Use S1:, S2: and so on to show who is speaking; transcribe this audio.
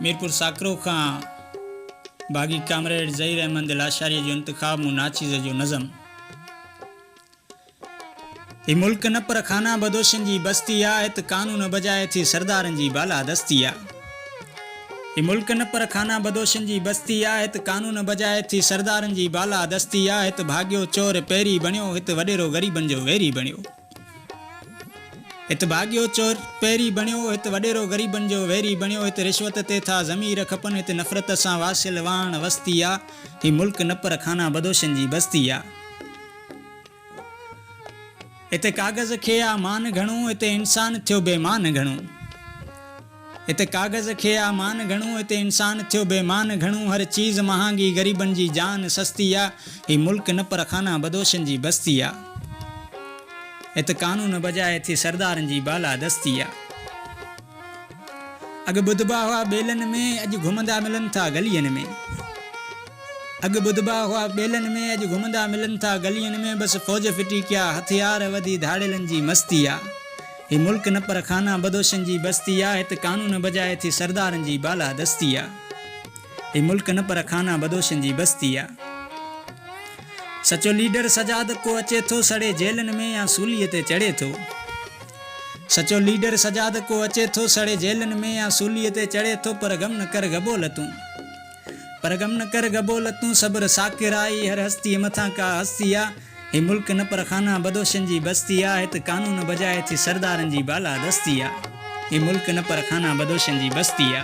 S1: मीरपुर साकरो का बागी कामरेड ज़हीर अहमद लाशारी जो इंतखाब मु नाचीज़ जो नज़म। ही मुल्क न पर खाना बदोशन जी बस्ती आ हित कानून बजाए थी सरदारन जी बाला दस्ती आ। ही मुल्क न पर खाना बदोशन जी बस्ती आ हित कानून बजाए थी सरदारन जी बाला दस्ती आ। हित भाग्यो चोर पैरी बणियो हित वडेरो गरीबन जो वेरी बणियो। हित भाग्यो चोर पैरी बणियो हित वडेरो गरीबन जो वेरी बणियो। हित रिश्वत ते था ज़मीर खपन हित नफ़रत सां वासिल वाण वस्ती आ। ही मुल्क न पर खाना बदोशन जी बस्ती आ। हिते कागज़ खे आ मान घणो हिते इंसान थियो बेमान घणो। हिते कागज़ खे आ मान घणो हिते इंसान थियो बेमान घणो। हर चीज़ महांगी गरीबन जी जान सस्ती आ। ही मुल्क न पर खाना बदोशन जी बस्ती आ। हिते कानून बजाए थी सरदारन जी बाला दस्ती आ। अग बुधबा हुआ बेलन में अज घुमंदा मिलन था गलियन में। अग बुधबा हुआ बेलन में अज घुमंदा मिलन था गलियन में। बस फौज फिटी क्या हथियार वधी धाड़ेलन जी मस्ती आ। ही मुल्क न पर खाना बदोशन जी बस्ती आ। हित कानून बजाए थी सरदारन जी बाला दस्ती आ। ही मुल्क न पर खाना बदोशन जी बस्ती आ। सचो लीडर सजाद को अचे थो सड़े जेलन में या सूलीअ ते चढ़े थो। सचो लीडर सजाद को अचे थो सड़े जेलन में या सूलीअ ते चढ़े थो। पर गम न कर गबोल तूं, पर गम न कर गबोल तूं सब्र साकिर आई। हर हस्ती मथां का हस्ती आ। ही मुल्क न पर खाना बदोशन जी बस्ती आ। हित कानून बजाए थी सरदारन जी बाला दस्ती आ। ही मुल्क न पर खाना बदोशन जी बस्ती आ।